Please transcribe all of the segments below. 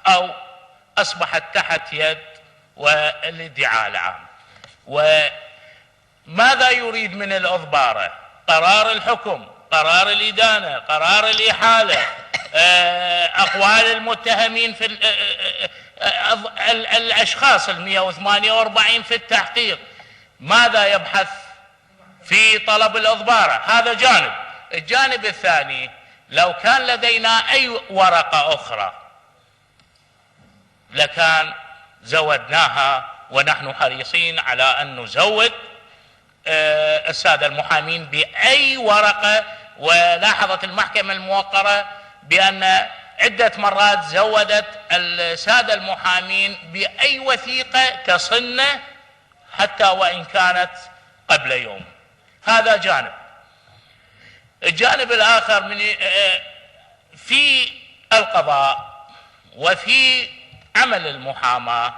أو أصبحت تحت يد والادعاء العام. وماذا يريد من الإضبارة؟ قرار الحكم، قرار الإدانة، قرار الإحالة، أقوال المتهمين في الأشخاص 148 في التحقيق. ماذا يبحث في طلب الإضبارة؟ هذا جانب. الجانب الثاني، لو كان لدينا أي ورقة أخرى لكان زودناها، ونحن حريصين على أن نزود السادة المحامين بأي ورقة. ولاحظت المحكمة الموقرة بأن عدة مرات زودت السادة المحامين بأي وثيقة تصنه حتى وإن كانت قبل يوم. هذا جانب. الجانب الآخر من في القضاء وفي عمل المحاماة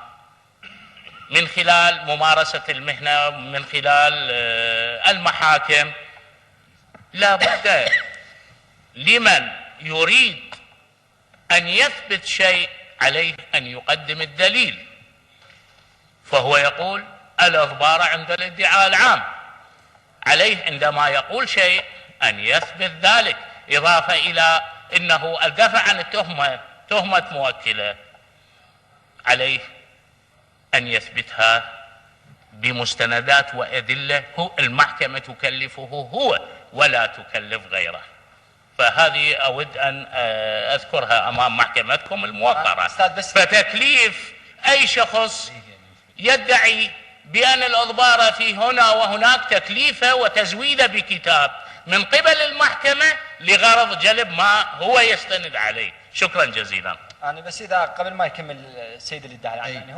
من خلال ممارسة المهنة، من خلال المحاكم، لا بد لمن يريد أن يثبت شيء عليه أن يقدم الدليل. فهو يقول الإضبار عند الادعاء العام، عليه عندما يقول شيء أن يثبت ذلك، إضافة إلى أنه الدفع عن التهمة، تهمة موكلة، عليه أن يثبتها بمستندات وأدلة المحكمة تكلفه هو ولا تكلف غيره. فهذه أود أن أذكرها أمام محكمتكم الموقرة. فتكليف أي شخص يدعي بأن الإضبار في هنا وهناك تكليفه وتزويده بكتاب من قبل المحكمة لغرض جلب ما هو يستند عليه. شكرا جزيلا. يعني بس إذا قبل ما يكمل السيد اللي ادعى، يعني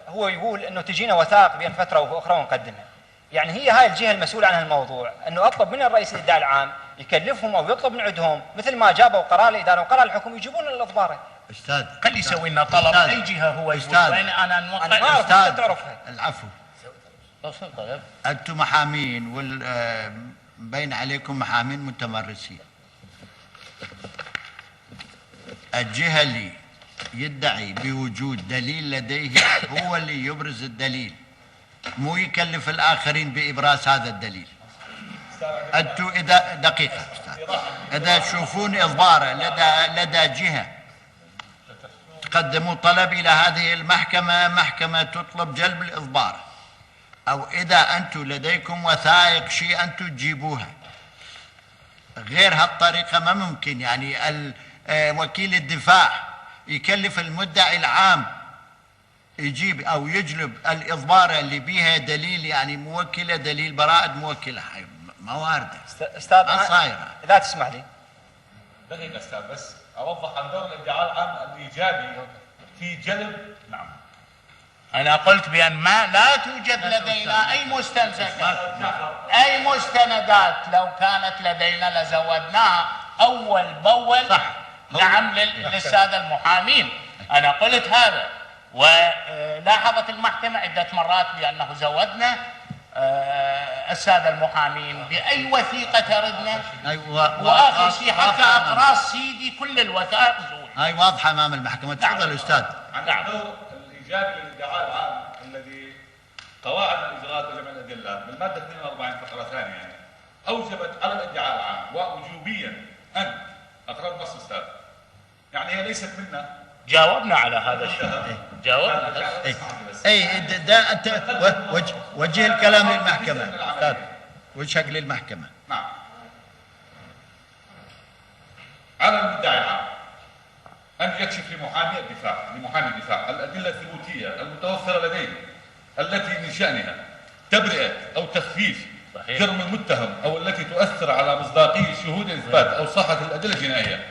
هو يقول إنه تجينا وثائق بين فترة وأخرى ونقدمها. يعني هي هاي الجهة المسؤولة عن الموضوع، أنه أطلب من الرئيس الإداري العام يكلفهم أو يطلب من عندهم مثل ما جابوا قرار الإدارة وقرار الحكم يجيبون الإضبار. أستاذ خلي يسوي لنا طلب أي جهة هو يقول وين أنا ما أعرف أنت تعرفها. العفو. أنتم محامين بين عليكم محامين متمرسين. الجهة اللي يدعي بوجود دليل لديه هو اللي يبرز الدليل، مو يكلف الآخرين بإبراز هذا الدليل. أنتم إذا دقيقة أستاذ، إذا تشوفون إضبارة لدى جهة تقدموا طلب إلى هذه المحكمة، محكمة تطلب جلب الإضبارة، أو إذا أنتم لديكم وثائق شيء أنتم تجيبوها. غير هالطريقة ما ممكن. يعني وكيل الدفاع يكلف المدعي العام يجيب أو يجلب الإضبارة اللي بيها دليل، يعني موكلة دليل براءة موكلة، ما واردة. أستاذ ما صايرة. إذا تسمح لي دقيقة أستاذ، بس أوضح عن دور الادعاء العام الإيجابي في جلب. نعم، أنا قلت بأن ما لا توجد لدينا أي مستندات. لو كانت لدينا لزودناها أول بأول. صح. نعم للسادة المحامين. أنا قلت هذا، ولاحظت المحكمة عدة مرات بأنه زودنا السادة المحامين بأي وثيقة تردنا. وآخر شيء حتى أقراص سيدي كل الوثائق زود. هاي واضحة أمام المحكمة. تفضل أستاذ. عن الدور الإيجابي للادعاء العام الذي قواعد الإجراءات وجمع الأدلة بالمادة 42 فقرة ثانية يعني أوجبت على الادعاء العام ووجوبيا أن أقرأ نص أستاذ، يعني هي ليست منا. جاوبنا على هذا الشيء. جاوبنا. اي ده انت وجه الكلام للمحكمة أستاذ، وجهك للمحكمة. نعم. على المدعي العام أن يكشف لمحامي الدفاع الأدلة الثبوتية المتوفرة لديه التي من شأنها تبرئة أو تخفيف جرم المتهم أو التي تؤثر على مصداقية شهود الإثبات أو صحة الأدلة الجنائية.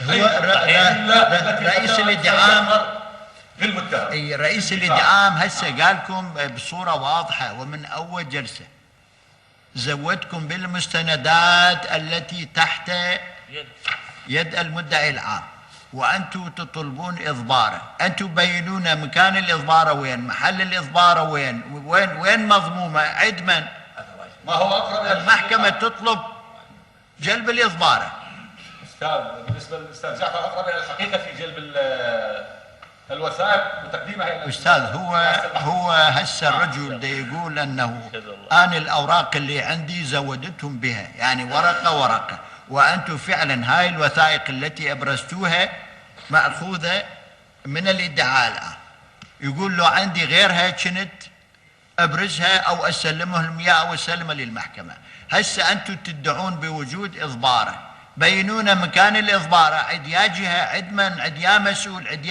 هو رئيس الادعام للمتهم. رئيس الادعام هسه قال لكم بصورة واضحة ومن أول جلسة، زودكم بالمستندات التي تحت يد المدعي العام، وأنتم تطلبون إضباره. أنتم بينونا مكان الإضباره وين، محل الإضباره وين مضمومة عدما. ما هو أقرب المحكمة تطلب جلب الإضباره. أستاذ، بالنسبة للأستاذ جعفر أقرب إلى الحقيقة في جلب الوثائق وتقديمها الى استاذ هو هسه الرجل ده يقول انه انا الاوراق اللي عندي زودتهم بها، يعني ورقه ورقه، وانتم فعلا هاي الوثائق التي ابرزتوها ماخوذه من الادعاء الان. يقول لو عندي غيرها كنت ابرزها او اسلمهم اياها او اسلمها للمحكمه. هسه انتم تدعون بوجود اضباره، بينونا مكان الاضباره، عند يا جهه، عند من، عند يا مسؤول، عند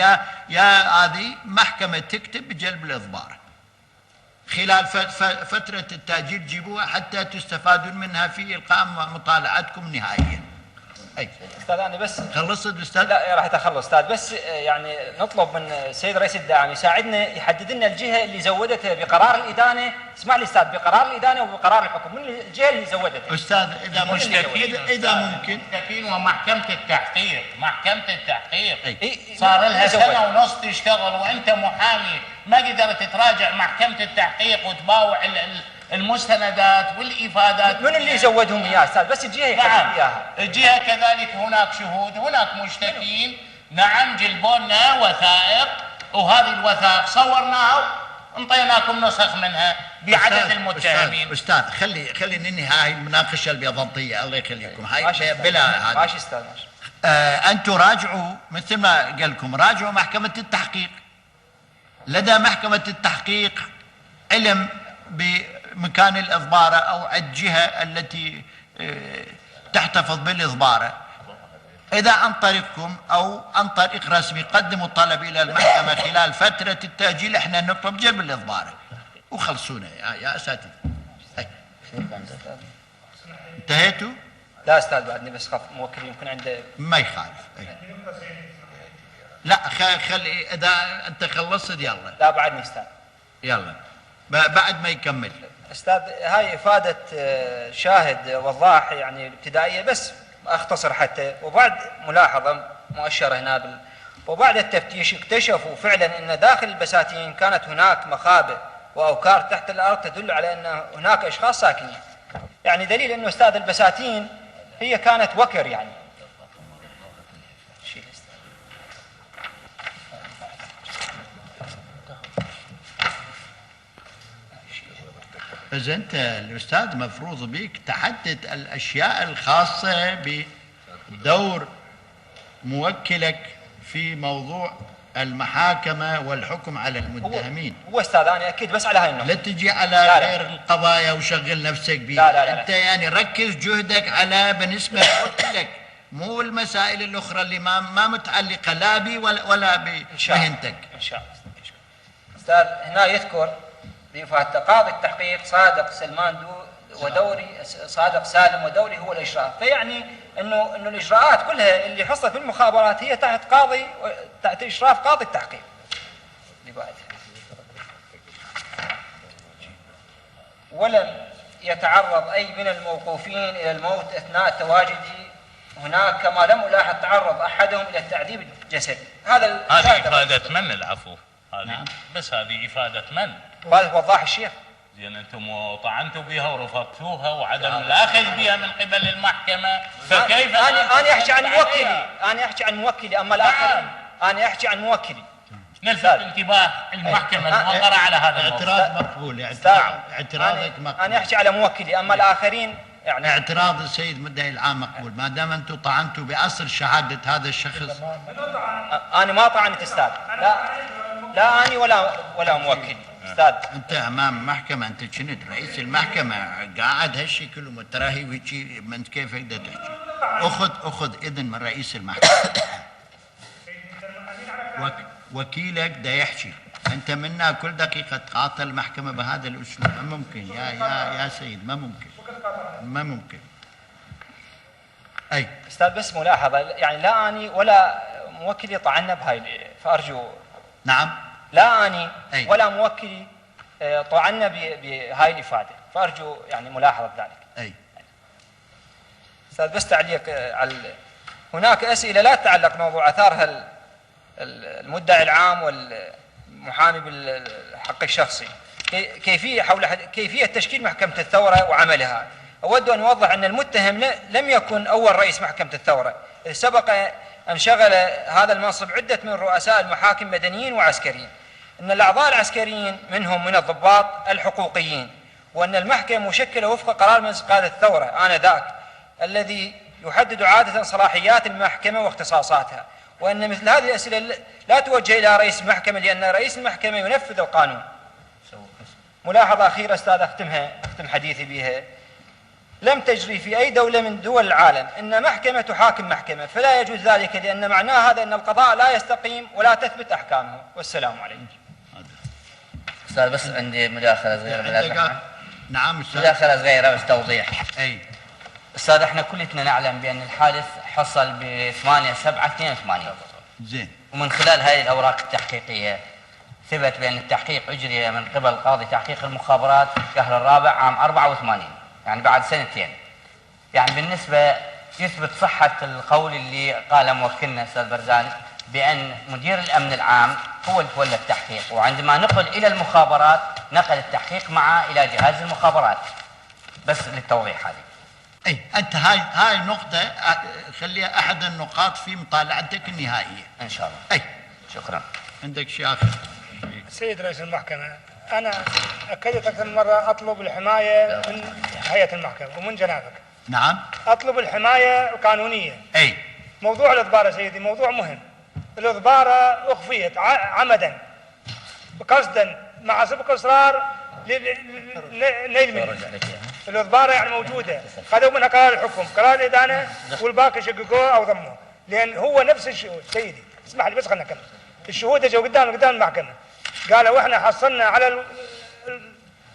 يا هذه محكمه تكتب بجلب الاضباره. خلال فتره التاجيل جيبوها حتى تستفادون منها في القاء مطالعتكم نهائيا. اي استاذ انا بس خلصت استاذ؟ لا راح اتخلص استاذ، بس يعني نطلب من السيد رئيس الدعم يساعدنا يحدد لنا الجهه اللي زودتها بقرار الادانه، اسمع لي استاذ، بقرار الادانه وبقرار الحكم، من الجهه اللي زودتها؟ استاذ اذا ممكن مشتكين ومحكمه التحقيق، محكمه التحقيق أي. صار لها زود. سنه ونص تشتغل وانت محامي ما قدرت تراجع محكمه التحقيق وتباوع المستندات والافادات. من اللي زودهم اياه استاذ؟ بس الجهه يحدد نعم اياها. الجهه كذلك هناك شهود، هناك مشتكين، نعم جلبوا لنا وثائق، وهذه الوثائق صورناها انطيناكم نسخ منها بعدد المتهمين. استاذ خلي ننهي هاي المناقشه البيضنطيه، الله يخليكم، هاي بلا هذا. ماشي استاذ ماشي. انتم راجعوا مثل ما قال لكم، راجعوا محكمه التحقيق. لدى محكمه التحقيق علم بمكان الاضباره او الجهه التي تحتفظ بالاضباره. اذا عن طريقكم او عن طريق رسمي قدموا الطلب الى المحكمه خلال فتره التاجيل، احنا نطلب جلب الاضباره وخلصونا يا اساتذه. انتهيتوا؟ لا استاذ بعدني بس خاف موكل يمكن عنده. ما يخالف. لا خلي اذا انت خلصت يلا. لا بعدني استاذ. يلا بعد ما يكمل. استاذ هاي افاده شاهد وضاح يعني الابتدائيه، بس اختصر حتى. وبعد ملاحظه مؤشره هنا وبعد التفتيش اكتشفوا فعلا ان داخل البساتين كانت هناك مخابئ واوكار تحت الارض تدل على ان هناك اشخاص ساكنين، يعني دليل انه استاذ البساتين هي كانت وكر يعني. إذا أنت الأستاذ مفروض بك تحدد الأشياء الخاصة بدور موكلك في موضوع المحاكمة والحكم على المتهمين. هو أستاذ أنا أكيد بس على هاي النقطة. لا تجي على غير القضايا وشغل نفسك بها. لا. أنت يعني ركز جهدك على بالنسبة لموكلك، مو المسائل الأخرى اللي ما متعلقة لا بي ولا بمهنتك. إن شاء الله. أستاذ هنا يذكر بإفادة قاضي التحقيق صادق سلمان ودوري صادق سالم ودوري هو الإشراف، فيعني إنه الإجراءات كلها اللي حصلت في المخابرات هي تحت إشراف قاضي التحقيق. ولم يتعرض أي من الموقوفين إلى الموت أثناء تواجدي هناك، كما لم ألاحظ تعرض أحدهم إلى التعذيب الجسدي. هذه إفادة من العفو؟ هذه بس هذه إفادة من؟ هذا وضاح الشيخ. زين انتم طعنتوا بها ورفضتوها وعدم الاخذ بها من قبل المحكمه، فكيف انا احكي عن موكلي، انا احكي عن موكلي، اما الاخرين انا احكي عن موكلي. نلفت انتباه المحكمه الموقره على هذا الموضوع. اعتراض مقبول، اعتراضك مقبول. انا احكي على موكلي، اما الاخرين يعني اعتراض السيد مدعي العام مقبول، ما دام انتم طعنتوا باصل شهاده هذا الشخص. انا ما طعنت استاذ، لا اني ولا موكلي استاذ. انت امام محكمه، انت كنت رئيس المحكمه قاعد هالشكل ومتراهي وهيك، من كيف تقدر تحكي؟ اخذ اذن من رئيس المحكمه. وكيلك دا يحكي، انت منا كل دقيقه تقاطع المحكمه بهذا الاسلوب، ما ممكن يا سيد، ما ممكن. اي استاذ بس ملاحظه، يعني لا اني ولا موكلي طعنا بهاي، فارجو. نعم. لا اني ولا موكلي طعنا بهاي الافاده، فارجو يعني ملاحظه ذلك. اي استاذ بس تعليق على هناك اسئله لا تتعلق موضوع اثارها المدعي العام والمحامي بالحق الشخصي، كيفيه تشكيل محكمه الثوره وعملها. اود ان اوضح ان المتهم لم يكن اول رئيس محكمه الثوره، سبق انشغل هذا المنصب عدة من رؤساء المحاكم مدنيين وعسكريين، أن الأعضاء العسكريين منهم من الضباط الحقوقيين، وأن المحكمة مشكلة وفق قرار مجلس قادة الثورة آنذاك الذي يحدد عادة صلاحيات المحكمة واختصاصاتها، وأن مثل هذه الأسئلة لا توجه إلى رئيس المحكمة لأن رئيس المحكمة ينفذ القانون. ملاحظة أخيرة أستاذ أختم حديثي بها، لم تجري في أي دولة من دول العالم أن محكمة تحاكم محكمة، فلا يجوز ذلك، لأن معناه هذا أن القضاء لا يستقيم ولا تثبت أحكامه. والسلام عليكم. أستاذ بس عندي مداخلة صغيرة. نعم أستاذ. مداخلة صغيرة بس توضيح. أي أستاذ احنا كلنا نعلم بأن الحادث حصل ب 8/7/82. زين. ومن خلال هذه الأوراق التحقيقية ثبت بأن التحقيق أجري من قبل قاضي تحقيق المخابرات في الشهر الرابع عام 84، يعني بعد سنتين. يعني بالنسبة يثبت صحة القول اللي قال موكلنا أستاذ برزان بأن مدير الأمن العام هو اللي تولى التحقيق، وعندما نقل إلى المخابرات نقل التحقيق معه إلى جهاز المخابرات. بس للتوضيح هذه. اي انت هاي النقطة خليها احد النقاط في مطالعتك النهائية ان شاء الله. اي شكرا. عندك شيء اخر؟ سيد رئيس المحكمة، انا اكدت اكثر من مرة اطلب الحماية من هيئة المحكمة ومن جنابك. نعم. اطلب الحماية القانونية. اي. موضوع الإضبارة سيدي موضوع مهم. الإضبارة اخفيت عمدا قصدا مع سبق اصرار نيل منه. الإضبارة يعني موجودة، خذوا منها قرار الحكم، قرار الإدانة، والباقي شققوه أو ضموه، لأن هو نفس الشهود. سيدي اسمح لي بس خلنا نكمل. الشهود اجوا قدام المحكمة قالوا احنا حصلنا على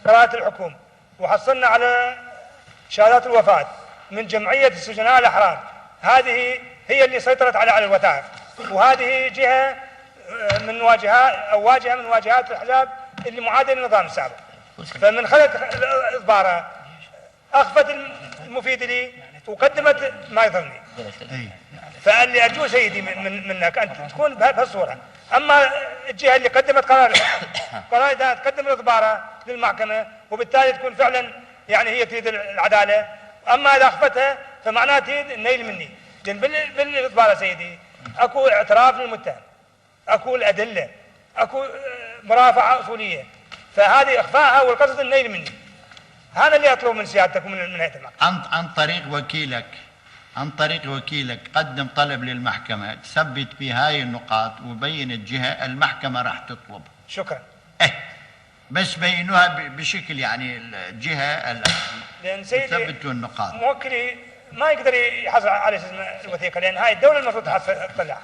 قراءة الحكم وحصلنا على شهادات الوفاة من جمعية السجناء الأحرار، هذه هي اللي سيطرت على الوثائق، وهذه جهة من واجهة من واجهات الأحزاب اللي معادية للنظام السابق. فمن خلت الإضبارة أخفت المفيد لي وقدمت ما يضرني. فاللي أرجوه سيدي منك أن تكون بهالصورة. أما الجهة اللي قدمت قرار إذا تقدم الإضبارة للمحكمة وبالتالي تكون فعلا يعني هي تريد العدالة، أما إذا أخفتها فمعناها تريد النيل مني. لأن بالإضبارة سيدي أكو اعتراف للمتهم، أكو الأدلة، أكو مرافعة أصولية، فهذه إخفاءها والقصد النيل مني. هذا اللي أطلب من سيادتك ومن هيئة المحكمة. عن طريق وكيلك قدم طلب للمحكمة تثبت بهاي النقاط وبين الجهة المحكمة راح تطلب. شكرا. بس بينوها بشكل يعني الجهة لأن سيدي تثبتوا النقاط. موكلي ما يقدر يحصل على الوثيقة، لأن هاي الدولة المفروض تطلعها.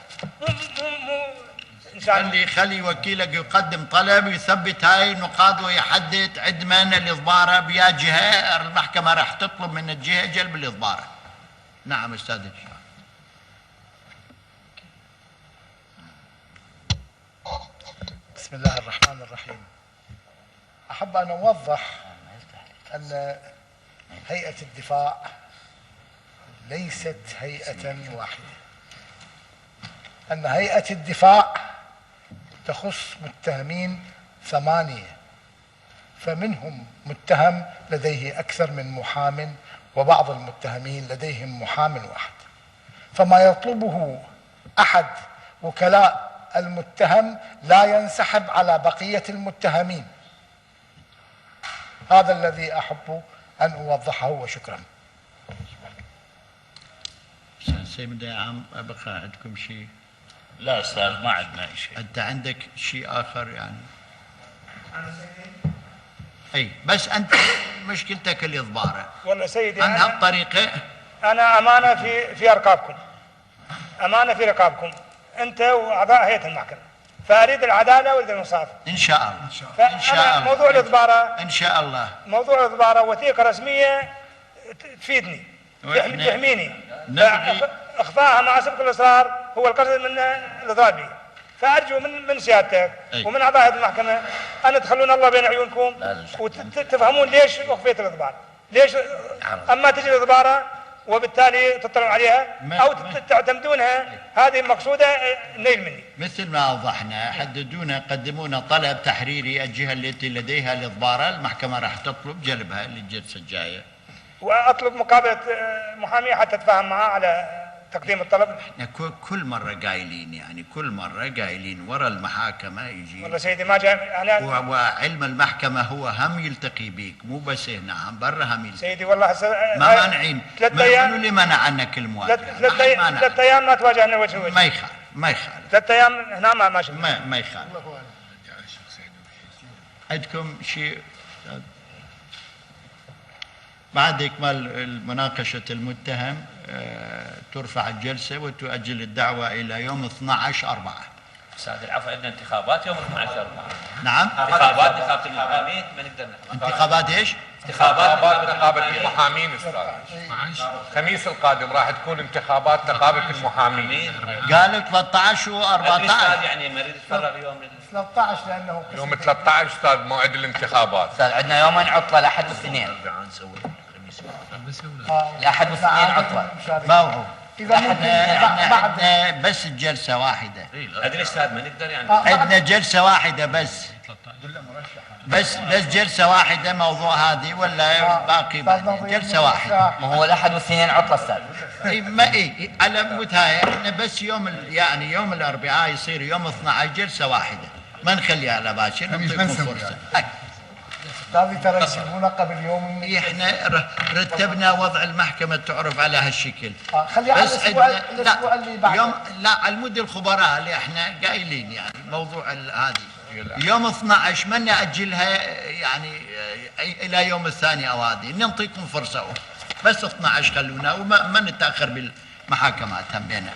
خلي وكيلك يقدم طلب يثبت هاي النقاط ويحدد عندما الإضبارة بيا جهة المحكمة راح تطلب من الجهة جلب الإضبارة. نعم أستاذ الشيخ. بسم الله الرحمن الرحيم. أحب أن أوضح أن هيئة الدفاع ليست هيئة واحدة، أن هيئة الدفاع تخص متهمين 8، فمنهم متهم لديه أكثر من محام، وبعض المتهمين لديهم محام واحد، فما يطلبه أحد وكلاء المتهم لا ينسحب على بقية المتهمين. هذا الذي أحب أن أوضحه، وشكرا. سيد عام بقى عندكم شيء؟ لا أستاذ ما عندنا شيء. أنت عندك شيء آخر يعني؟ أي بس أنت مشكلتك الإضبارة. والله سيدي عن هالطريقة أنا أمانة في أرقابكم، أمانة في رقابكم أنت وأعضاء هيئة المحكمة، فأريد العدالة وأريد الإنصاف إن شاء الله. إن شاء الله. موضوع الإضبارة إن شاء الله. موضوع الإضبارة وثيقة رسمية تفيدني تحميني، إخفاءها مع سبق الإصرار هو القصد من الإضرار بي. فأرجو من سيادتك ومن أعضاء هيئة المحكمة أن تخلون الله بين عيونكم وتفهمون ليش أخفيت الإضبار، ليش أما تجي الإضبارة وبالتالي تطلعون عليها أو تعتمدونها، هذه مقصودة النيل مني. مثل ما أوضحنا حددونا قدمونا طلب تحريري، الجهة التي لديها الإضبارة المحكمة راح تطلب جلبها للجلسة الجاية، وأطلب مقابلة محامية حتى أتفاهم معه على تقديم الطلب. احنا كل مرة قايلين، يعني كل مرة قايلين ورا المحاكمة يجي. والله سيدي ما جاء أنا. وعلم المحكمة هو هم يلتقي بيك، مو بس هنا، هم برا هم يلتقي. سيدي والله ما مانعين. 3 أيام. منو اللي منع عنك المواجهة؟ 3 أيام ما تواجهنا وجه وجه. ما يخالف، ما يخالف. 3 أيام هنا ما شفنا. ما يخالف. عندكم شيء بعد إكمال مناقشة المتهم ترفع الجلسة وتؤجل الدعوة إلى يوم 12/4. سعد العفو، عندنا انتخابات يوم 12/4. نعم. انتخابات نقابة المحامين ما نقدر انتخابات ايش؟ انتخابات نقابة المحامين استاذ. الخميس القادم راح تكون انتخابات نقابة المحامين. قالوا 13 و14. يعني ما يريد يتفرغ يوم 13 لانه يوم 13 استاذ موعد الانتخابات. استاذ عندنا يومين عطله، الاحد والاثنين. الاحد والاثنين عطله. ما هو اذا ممكن بعد بس جلسة واحدة. ادري استاذ ما نقدر يعني. عندنا جلسة واحدة بس جلسة واحدة موضوع هذه ولا باقي جلسة واحدة. ما هو الاحد والاثنين عطله استاذ. ما على متهاية احنا بس يعني يوم الاربعاء يصير يوم 12 جلسة واحدة، ما نخليها على باشر، نعطيكم فرصة. هذه ترى يسيبونا قبل يوم. احنا رتبنا وضع المحكمة تعرف على هالشكل. خلي على الاسبوع اللي بعده. لا المدة الخبراء اللي احنا قايلين يعني موضوع هذه يوم 12 من نأجلها يعني الى يوم الثاني او هذه نعطيكم فرصة بس 12 خلونا وما نتأخر بالمحاكمات هم بينا.